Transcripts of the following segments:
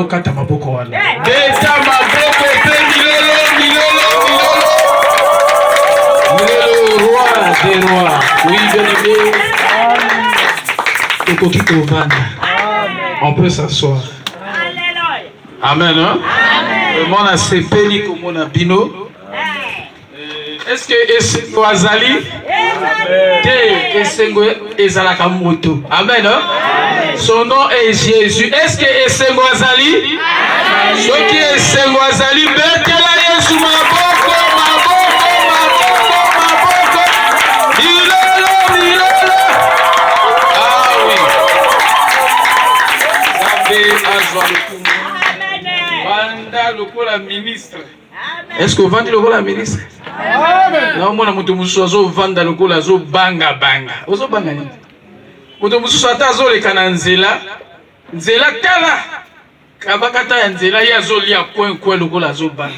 Kata maboko wana. Deta maboko pe milolo. Milolo roi des rois. Oui, bien-aimé. On peut s'asseoir. Amen. Hein? Mon a sepeli comme on a bino. Est-ce que Esengo Azali? Te Esengo Ezalaka Moto. Amen. Hein? Son nom est Jésus. Est-ce que Esengo Azali? Ce qui est Esengo Azali, Betela Yesu maboko. Milolo. Ah oui. Banda lokola ministre. Est-ce que vous vendez lokola ministre? Non, moi, je suis vendre le cola, zo banga. Ozo banga ni. Moto mususu ata zo le kananzela. Nzela kala. Kabakata ya nzela ya zo lia kwen le cola zo banga.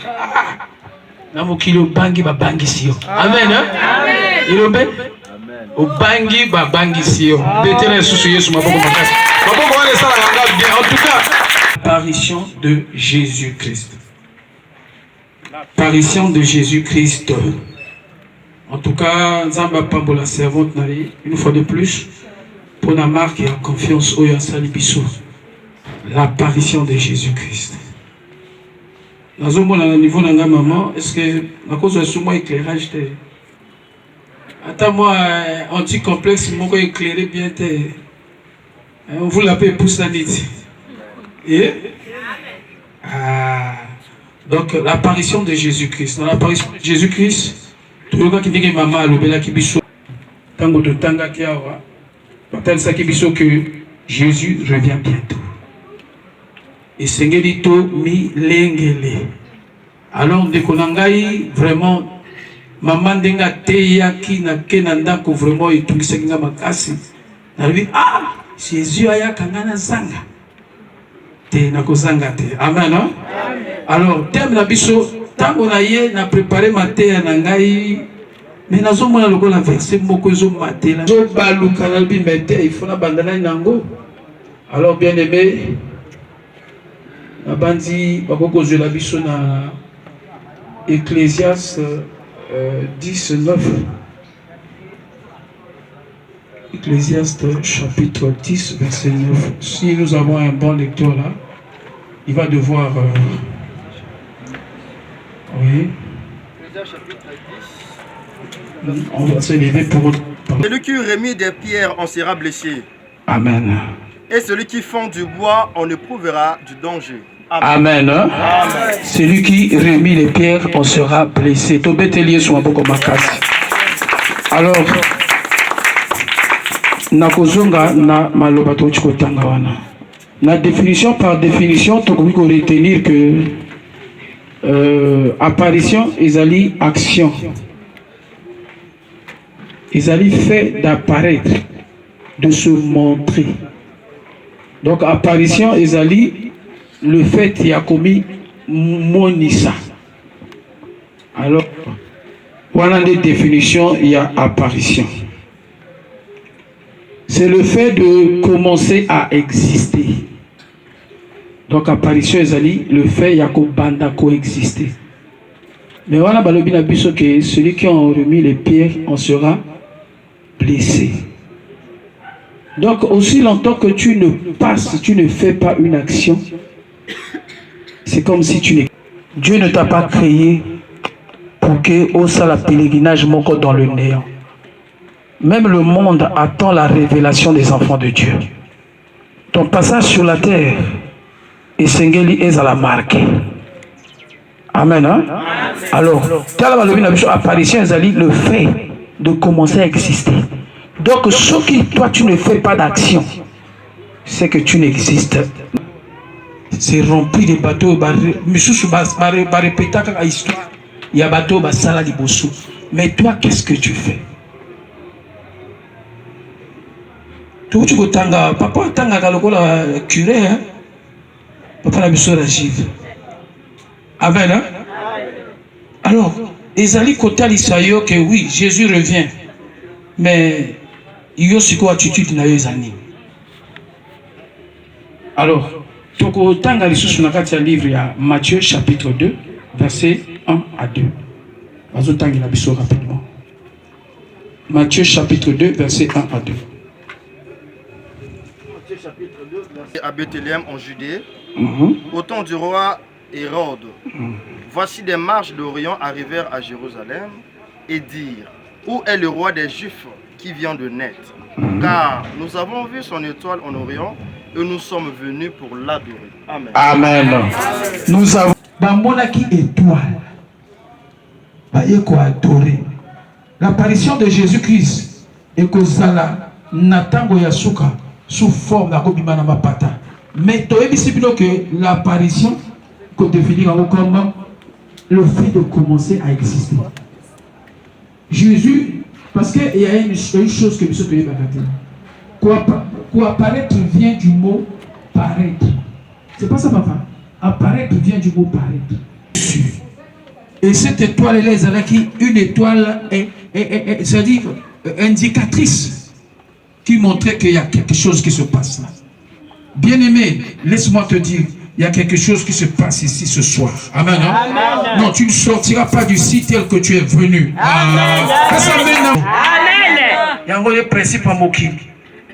Na mokilo bangi ba bangi sio. Amen. Amen. Ilombe? Amen. O bangi ba bangi sio. Betela susu Yesu maboko makasi. Maboko wale sala nganga bien. En tout cas, apparition de Jésus-Christ. L'apparition de Jésus-Christ. En tout cas, Zamba Pambo la servante une fois de plus pour la marque et la confiance au Yassalibiso. L'apparition de Jésus-Christ. Dans un niveau de maman, est-ce que à cause de ce mot éclairage, attends-moi anti-complexe, mon éclairé bien, on vous l'appelle pousse la nid. Et donc l'apparition de Jésus-Christ. Dans l'apparition de Jésus-Christ, tout le monde qui dit que maman a l'obéla qui biso, tango de tanga qui a tel ça qui biso que Jésus revient bientôt. Et Sengeli to mi lengele. Alors de konangai vraiment maman denga teya ki na kenanda ko vraiment et tout senga makasi. Na lui Jésus aya kangana zanga. Te na ko zanga te. Amen. Hein? Alors thème la biso tango na ye na préparé matin na ngai mais nazo mona lokola verset moko zo matela zo baluka na bi mete il faut na bandana nango. Alors bien aimé bandi bakoko zela biso na Ecclésiaste 10:9. Ecclésiaste chapitre 10 verset 9. Si nous avons un bon lecteur là, il va devoir oui. On va se lever pour... Celui qui remet des pierres, on sera blessé. Amen. Et celui qui fend du bois, on éprouvera du danger. Amen. Amen. Amen. Celui qui remet les pierres, on sera blessé. Alors, nakozonga na maloba to chikotanga wana. Na définition par définition, tu peux retenir que apparition ezali action. Ezali fait d'apparaître, de se montrer. Donc apparition ezali le fait il y a commis monisa. Alors voilà des définitions, il y a apparition. C'est le fait de commencer à exister. Donc apparition ezali le fait il y a banda coexister. Mais voilà balobina biso que celui qui a remis les pierres on sera blessé. Donc aussi longtemps que tu ne passes, tu ne fais pas une action, c'est comme si tu n'es... Dieu ne t'a pas créé pour que au la pèlerinage moko dans le néant. Même le monde attend la révélation des enfants de Dieu. Ton passage sur la terre et Sengeli est à la marque. Amen. Hein? Alors, apparition ezali le fait de commencer à exister. Donc, ce qui toi tu ne fais pas d'action, c'est que tu n'existes. C'est rempli de bateaux. Il y a bateau, mais toi, qu'est-ce que tu fais? Papa tanga kalokola curé, hein? Papa la biso la jive. Amen. Hein? Alors, ezali kotali sayo que oui, Jésus revient. Mais il y a aussi quoi attitude na yezani. Alors, toko tanga lisusu na kati ya livre ya Matthieu chapitre 2 verset 1 à 2. Bazo tangi na biso rapidement. Matthieu chapitre 2 verset 1 à 2. Matthieu chapitre 2 verset à Bethléem en Judée. Au temps du roi Hérode, voici des marches d'Orient arrivèrent à Jérusalem et dirent: où est le roi des Juifs qui vient de naître? Car nous avons vu son étoile en Orient et nous sommes venus pour l'adorer. Amen. Amen. Nous avons Bamonaki étoile. Bayeko adoré. L'apparition de Jésus-Christ et Kozala Natango Yasuka sous forme de Kobima na Mapata. Mais tu as que l'apparition qu'on définit comme le fait de commencer à exister. Jésus, parce qu'il y a une chose que nous devons faire. Quoi apparaître vient du mot paraître. C'est pas ça, papa. Apparaître vient du mot paraître. Et cette étoile, elle est une étoile, c'est-à-dire indicatrice, qui montrait qu'il y a quelque chose qui se passe là. Bien-aimé, laisse-moi te dire, il y a quelque chose qui se passe ici ce soir. Amen. Hein? Amen. Non, tu ne sortiras pas d'ici tel que tu es venu. Amen. Il y a un principe à Moki.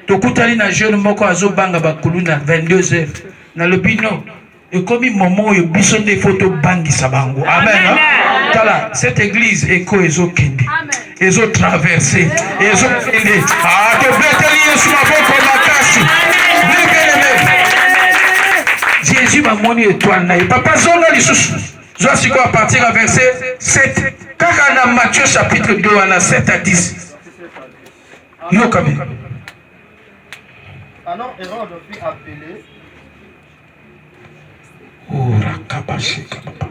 Tokutali na jeune moko azo banga bakulu na 22h. Na le bino. Et comme il moment où bison des photos bangi sabango. Amen. Tala, cette église est ko ezo kende. Ezo traversé. Ezo kende. Ah, que Bethléem sur ma voix comme la casse. Jésus m'a monné étoile naï. Papa zonga lisusu. Zoasi quoi à partir à verset 7. Car dans Matthieu chapitre 2 on a 7 à 10. Yo kabe. Alors Hérode fut appelé. Oh la cabache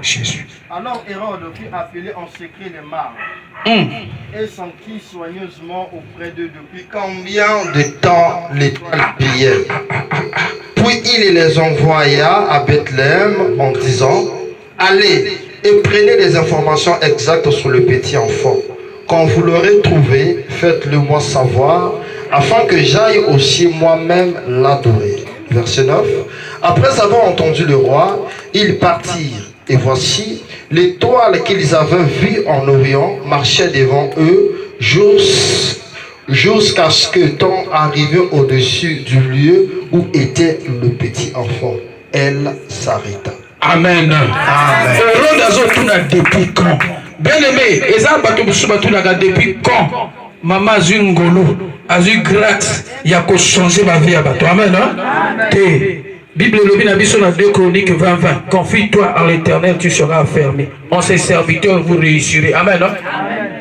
Jésus. Alors Hérode fut appelé en secret les marques et s'enquit soigneusement auprès d'eux depuis combien de temps l'étoile brillait. Puis il les envoya à Bethléem en disant: allez et prenez les informations exactes sur le petit enfant. Quand vous l'aurez trouvé, faites-le moi savoir, afin que j'aille aussi moi-même l'adorer. Verset 9. Après avoir entendu le roi, ils partirent. Et voici, l'étoile qu'ils avaient vue en Orient marchait devant eux jusqu'à ce que temps arrivé au-dessus du lieu où était le petit enfant. Elle s'arrêta. Amen. Amen. Depuis quand? Bien aimé, depuis quand? Maman a eu ngolo, a eu grâce, il y a qu'à changer ma vie à bateau. Amen. Bible le bin abisso dans 2 Chroniques 20-20. Confie-toi en l'Éternel, tu seras affermi. En ses serviteurs, vous réussirez. Amen.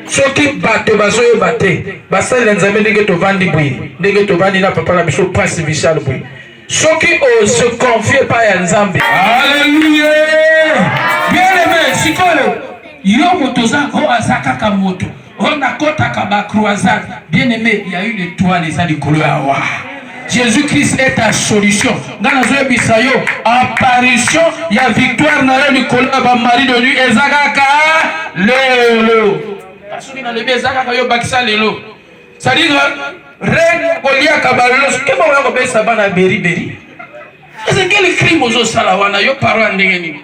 Ceux qui battent, basoye battent. Basa l'enzame nege to vandi bouy. Nege to vandi na papa la biso prince vichal bouy. Ceux qui se confient pas à Nzambe. Alléluia. Bien aimé, sikole. Yo motoza o azaka kamoto. On a kota kaba croisade. Bien aimé, il y a une étoile les ali koloawa. Jésus-Christ est ta solution. Dans la zone Bissayo, apparition, il y a victoire dans le colère de Marie de lui. Ezagaka, lelo. Parce que dans le Ezagaka, yo bakisa lelo. Ça dit que reine Olia Kabalos, que bon on appelle ça bana beri beri. C'est quel crime aux salawana yo parole ndengeni.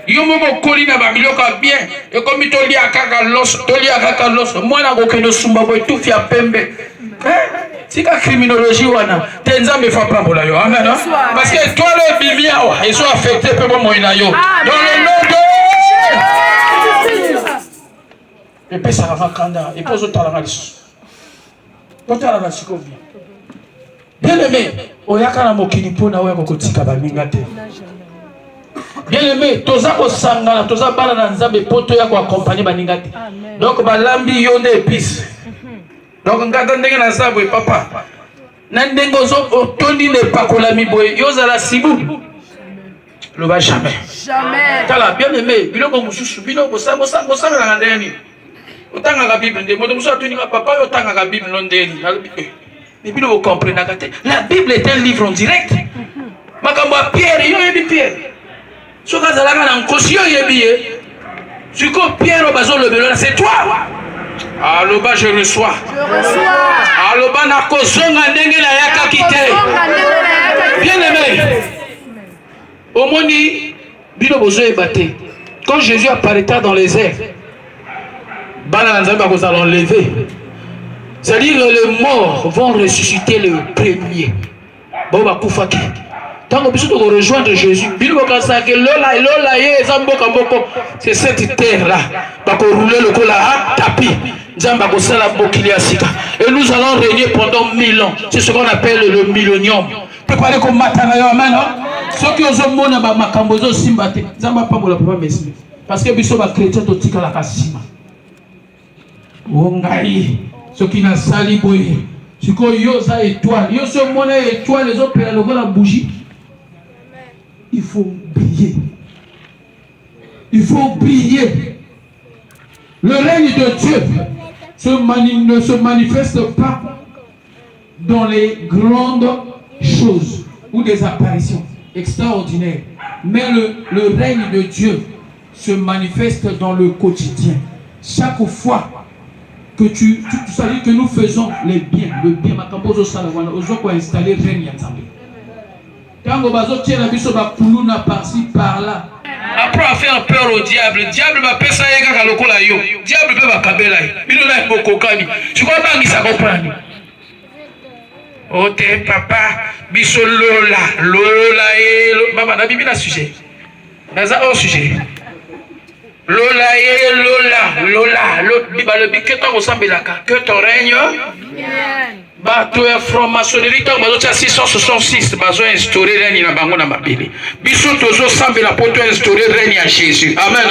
Yo momo kolina ba milioka bien. Et comme tolia kaka los, moi na kokendo sumba boy tout fia pembe. C'est la criminologie wana tenza me fa pambola yo amen parce que toi le bimia ils sont affectés peu bon moina yo dans le nom de Jésus et puis ça va kanda et pose ta la potala la sikobi bien aimé oyaka na mokini pona oya kokotika ba minga te bien aimé toza ko sangana toza bala na nzambe poto ya ko accompagner ba ninga te donc ba lambi yo ne épice. Donc, ngata ndenge na sa boy papa. Na ndenge otondi ne pakolami boy yoza la sibu. Le va jamais. Jamais. Tala bien aimé, biloko mususu biloko sa na ndeni. Otanga ka Bible ndé moto mususu atuni ka papa otanga ka Bible ndeni. Mais biloko comprendre ka te. La Bible est un livre en direct. Makambo Pierre yo yebi Pierre. Soka zalaka na nkosi yo yebi ye. Siko Pierre obazo le belo c'est toi. Aloba je reçois. Aloba na kozonga ndenge na yaka kite. Bien aimé. Omoni bino bozo ebate. Quand Jésus apparaîtra dans les airs, bana nzamba ko s'enlever. C'est-à-dire les morts vont ressusciter le premier. Bon ba kufaki. Tant que nous rejoindre Jésus, c'est cette terre-là. Qui rouler le col à tapis. Et nous allons régner pendant 1000 ans. C'est ce qu'on appelle le millénium. Préparez comme Matanayo, amen. Ceux qui ont mon makambozo simbate. Zamba pas pour la première messe. Parce que biso ba chrétien to tika la kasima. Ongai. Ceux qui n'a sali boye. Ce qu'on yosa étoile. Yo se mona étoile les autres le la bougie. Il faut briller. Il faut briller. Le règne de Dieu ne se manifeste pas dans les grandes choses ou des apparitions extraordinaires. Mais le règne de Dieu se manifeste dans le quotidien. Chaque fois que tu sais que nous faisons le bien, on va installer le règne ensemble. Après à faire peur au diable, le diable va passer à lokola yo. Diable peut va kabela. Il n'a pas kokani. Tu crois pas qu'il ça comprend? Oh t'es papa, biso lola et maman na bibi na sujet. Naza au sujet. Lola et lola, biba le bique ton ressemble la que ton règne. Bato ya franc-maçonnerie tant bazo 666 bazo instaurer règne na bango na mabele. Biso tozo sambela poto instaurer règne à Jésus. Amen.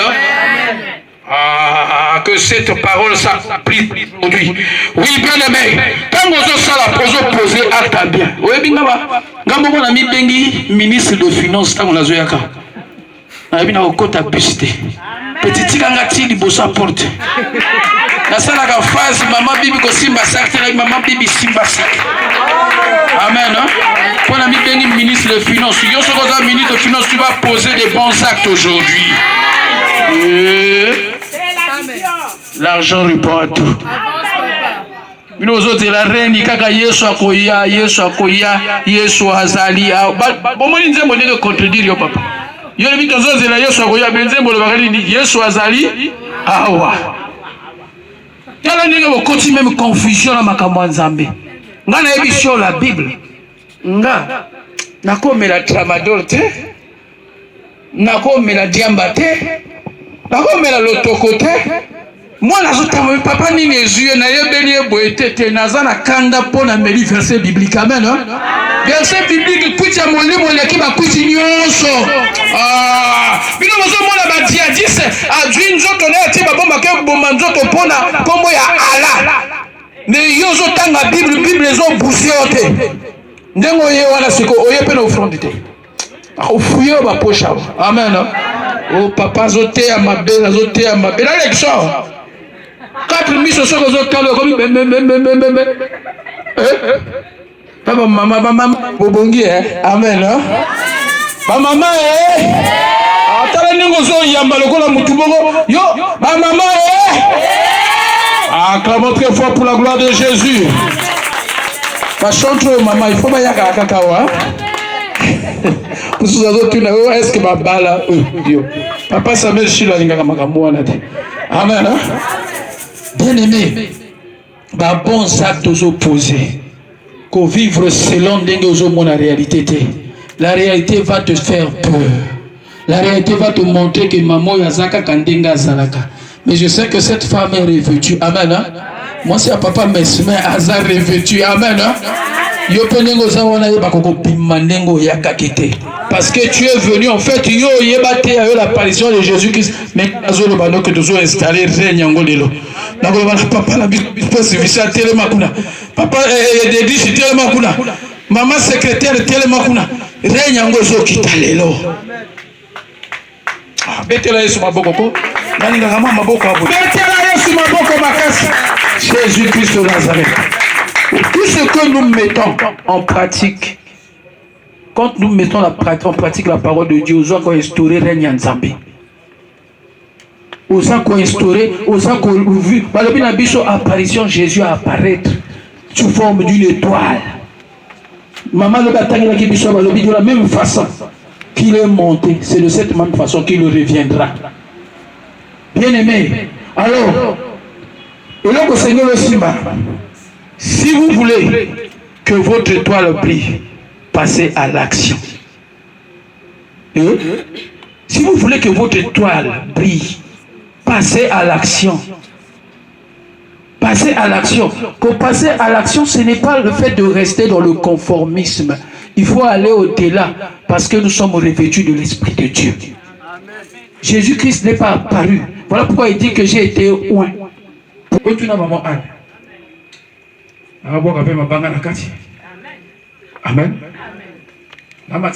Ah, que cette parole s'applique aujourd'hui. Oui, bien aimé. Tant que ça la poser acte bien. Oui, bien ngamba ngona mi bengi ministre de finance tant na zoyaka. Na bina okota publicité. Petit kanga ti libosa porte. La salle à phase, maman bibi ko simba sakte, maman bibi simba sakte. Amen. Pour la ministre de Finances, yo ce ministre de Finances, tu vas poser des bons actes aujourd'hui. L'argent répond à tout. Bino zote la reine kaka Yesu akoya, Yesu azali. Bomoni nzembo ndenge contredire yo papa. Yo le bito zote la Yesu akoya benzembo le bakali ni Yesu azali awa. Yala ndenge bokoti même confusion na makambo nzambe. Nga na ebisho la Bible. Nga nakomela tramadol te. Nakomela diamba te. Nakomela lotoko te. Moi, papa ni les yeux, na yebeli boetete nazana kanda pona meli verset biblique. Amen. Verset biblique kutia molimo leki ba kuti nyonso. Bino mozo mona ba djihadiste adwi nzoto na ti ba bomba ke bomba nzoto pona kombo ya Allah. Mais yo zo tanga Bible zo boussiote. Ndengo ye wana siko oye pe na offrande te. Ofuyo ba pocha. Amen. Oh papa zote ya mabela zote ya mabela l'élection. 4 mises sur les autres comme papa maman bobongi amen maman atala ningo zo yamba lokola mutu bongo yo maman acclamons très fort pour la gloire de Jésus. Pas chanter maman il faut pas yaka kakawa kusuza zote na wewe est-ce que babala Dieu papa Samuel shilo alingaka makambo na te amen. Bien-aimé, les bons actes aux opposés, qu'on vivre selon la réalité. La réalité va te faire peur. La réalité va te montrer que maman yazaka kandenga zalaka. Mais je sais que cette femme est revêtue. Amen. Hein? Moi, c'est papa Mesmer Azar revêtue. Amen. Hein? Parce que tu es venu en fait, yo yebate avec l'apparition de Jésus-Christ. Mais azolo bano que tu sois installé règne ngolelo. Na ko bana papa la biso visa telema kuna. Papa de dit telema kuna. Maman secrétaire telema kuna. Règne ngozo kitalelo. Betela Yesu maboko ko. Nani ngama maboko abo. Betela Yesu maboko makasi. Jésus-Christ de Nazareth. Tout ce que nous mettons en pratique, quand nous mettons en pratique la parole de Dieu, nous allons instaurer le règne en Zambie. Nous allons instaurer, nous allons vu, apparition Jésus à apparaître sous forme d'une étoile. Maman le bataille qui de la même façon qu'il est monté, c'est de cette même façon qu'il reviendra. Bien aimé, alors, et là que Seigneur le Simba. Si vous voulez que votre étoile brille, passez à l'action. Si vous voulez que votre étoile brille, passez à l'action. Passez à l'action. Pour passer à l'action, ce n'est pas le fait de rester dans le conformisme. Il faut aller au-delà parce que nous sommes revêtus de l'Esprit de Dieu. Jésus-Christ n'est pas apparu. Voilà pourquoi il dit que j'ai été loin. Pourquoi tu n'as pas maman Anne? Amen. Amen.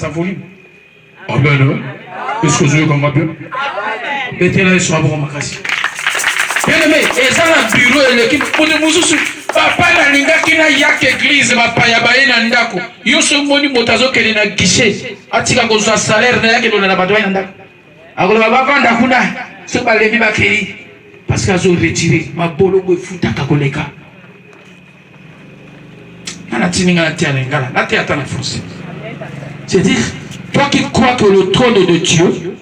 Amen. Est-ce que vous avez compris? Bien-aimé, et ça le bureau et l'équipe pour nous papa na linga kina yak église papa ya baina ndako yo so moni motazo kele na guichet atika ko za salaire na yake dona na badwa na ndako akolo baba vanda kuna so ba levi ba keri parce que azo retirer ma bolongo efuta ka koleka. C'est-à-dire, toi qui crois que le trône de Dieu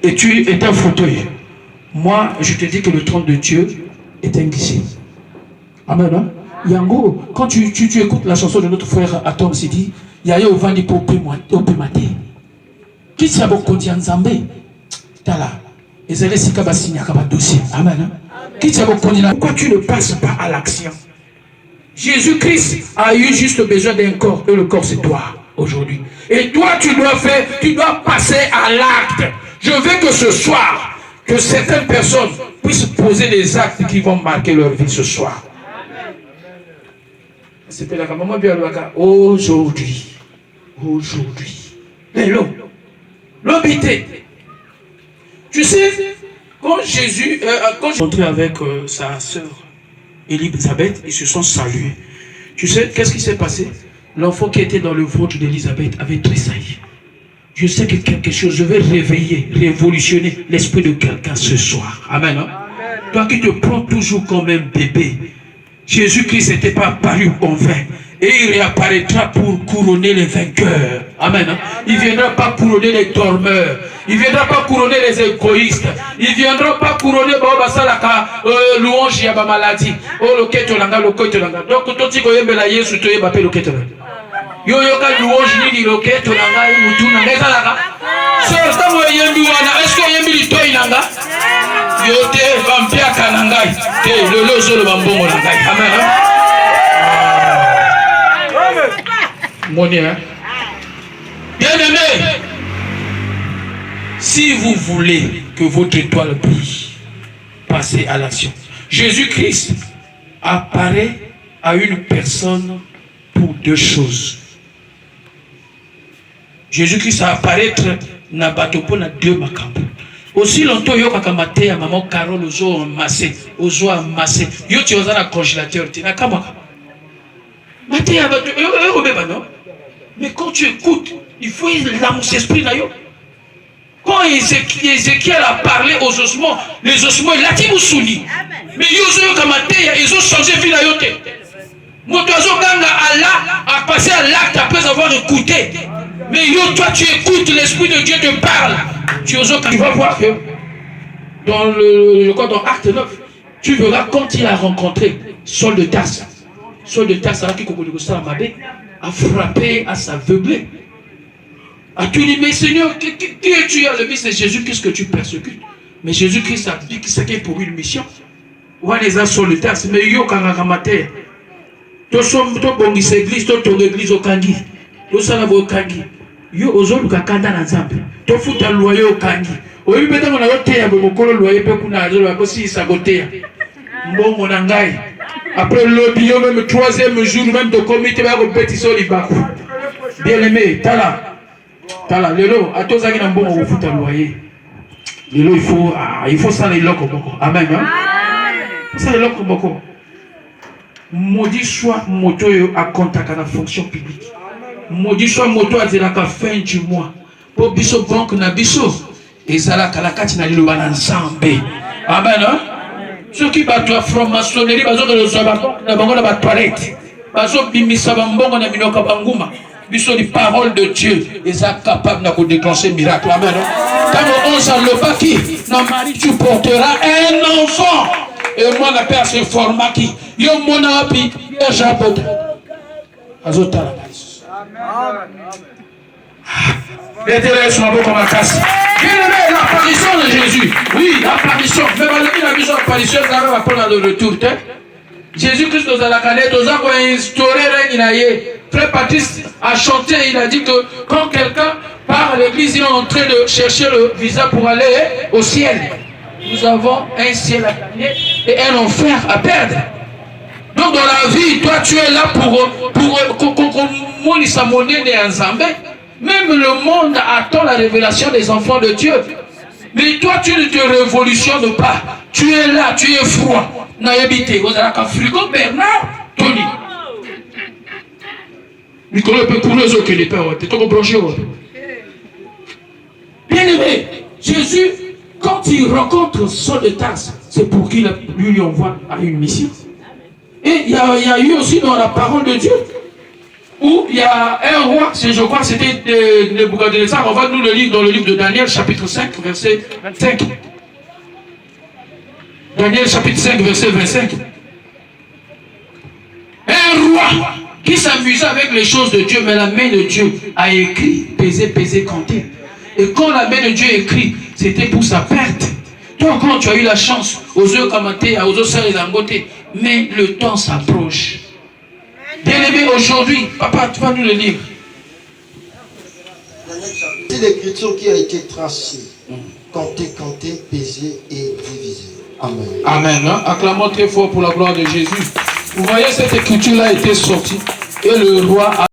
est un fauteuil, moi je te dis que le trône de Dieu est un guichet. Amen. Hein? Yango, quand tu écoutes la chanson de notre frère Atom Sidi, Yaya Ovandi pour Pemate. Qui s'est beaucoup dit en Zambé? Tala. Et c'est les Sikabasini à dossier. Amen. Qui s'est beaucoup dit? Pourquoi tu ne passes pas à l'action? Jésus-Christ a eu juste besoin d'un corps, et le corps c'est toi aujourd'hui. Et toi tu dois passer à l'acte. Je veux que ce soir, que certaines personnes puissent poser des actes qui vont marquer leur vie ce soir. C'était la maman bien aujourd'hui. L'obité. Tu sais, quand Jésus, quand j'ai rencontré avec sa sœur, Élisabeth, ils se sont salués. Tu sais, qu'est-ce qui s'est passé? L'enfant qui était dans le ventre d'Élisabeth avait tressailli. Je sais que quelque chose, je vais réveiller, révolutionner l'esprit de quelqu'un ce soir. Amen. Hein? Toi qui te prends toujours comme un bébé, Jésus-Christ n'était pas apparu en vain. Et il réapparaîtra pour couronner les vainqueurs. Amen. Il ne viendra pas couronner les dormeurs. Il ne viendra pas couronner les égoïstes. Il ne viendra pas couronner louange ya ba maladie. Oh loketo langa loketo langa. Donc toti ko yembela Yesu to yeba pe loketo langa. Yo yo ka louange nini loketo langa mutu nanga ezalaka. So tamo yembi wana est-ce que yembi litoi langa? Yo te vampia kanangai. Te lelo zolo bambongo langai. Amen. Bien aimé, si vous voulez que votre étoile brille, passez à l'action. Jésus-Christ apparaît à une personne pour deux choses. Jésus-Christ va apparaître na bato pour na deux makambo. Aussi longtemps yo kakamate ya maman Carole ozo amassé, yo tu oza na congélateur ti na kamaka. Maté ya bato yo beba non. Mais quand tu écoutes, il faut l'amour s'esprit là. Quand Ézéchiel a parlé aux ossements, les ossements, il a dit Moussouni. Mais ils ont changé de vie là. Motozo Ganga Allah a passé à l'acte après avoir écouté. Mais toi tu écoutes, l'esprit de Dieu te parle. Tu vas voir que dans Acte 9, tu verras quand il a rencontré Saul de Tarse. Saul de Tarse a frappé, à s'aveugler. A tu dit, mais Seigneur, qui es-tu? Le fils de Jésus, qu'est-ce que tu persécutes? Mais Jésus-Christ a dit que c'était pour une mission. Ou les a sur le terre, mais yo kangakamate. To bongisa église, ton église au kangi. To salabo kangi. Yo ozolu kakanda na nzambe. To futa loyer au kangi. Oyi beta mona yote ya bomokolo loyer pe kuna azolo akosi saboter. Mbongo na ngai. Après le bio, même le troisième jour, même de comité, va compétition libaku. Bien aimé, tala, lelo, à tous qui n'ont bon au foot à loyer. Lelo, il faut ça les locaux beaucoup. Amen. Ça les locaux beaucoup. Maudit soit moto à contact à la fonction publique. Maudit soit moto à dire à la fin du mois. Pour biso banque na biso. Et ça la kalakati na lilo ensemble. Amen. Ceux qui battent la franc-maçonnerie, ils ont les paroles de Dieu. Ils sont capables de déclencher miracle. Amen. Quand on s'en le bâti, non, Marie, tu porteras un enfant. Et moi, la paix se forma qui. Yo mon api, j'aborde. Azotala. L'apparition de Jésus. Oui, l'apparition. Mais la vision apparition, ça va prendre le retour. Jésus-Christ nous a la canette, nous a instauré Réginaye. Frère Patrice a chanté, il a dit que quand quelqu'un part à l'église, il est en train de chercher le visa pour aller au ciel. Nous avons un ciel à gagner et un enfer à perdre. Donc dans la vie, toi tu es là pour même le monde attend la révélation des enfants de Dieu. Mais toi, tu ne te révolutionnes pas. Tu es là, tu es froid. Naïbité, vous avez un frigo, Bernard, Tony. Nicolas peut courir aux autres, bien aimé, Jésus, quand il rencontre Saul de Tarse, c'est pour qu'il lui envoie à une mission. Et il y a eu aussi dans la parole de Dieu où il y a un roi, je crois que c'était Nebuchadnezzar. On va nous le lire dans le livre de Daniel, chapitre 5, verset 25. Daniel, chapitre 5, verset 25. Un roi qui s'amusait avec les choses de Dieu, mais la main de Dieu a écrit, peser, compter. Et quand la main de Dieu écrit, c'était pour sa perte. Toi, quand tu as eu la chance, aux yeux commentés, aux yeux serrés d'angoté, mais le temps s'approche. Bien-aimé, aujourd'hui, papa, tu vas nous le lire. C'est l'écriture qui a été tracée, compter, peser et diviser. Amen. Amen. Hein? Acclamons très fort pour la gloire de Jésus. Vous voyez, cette écriture-là a été sortie et le roi a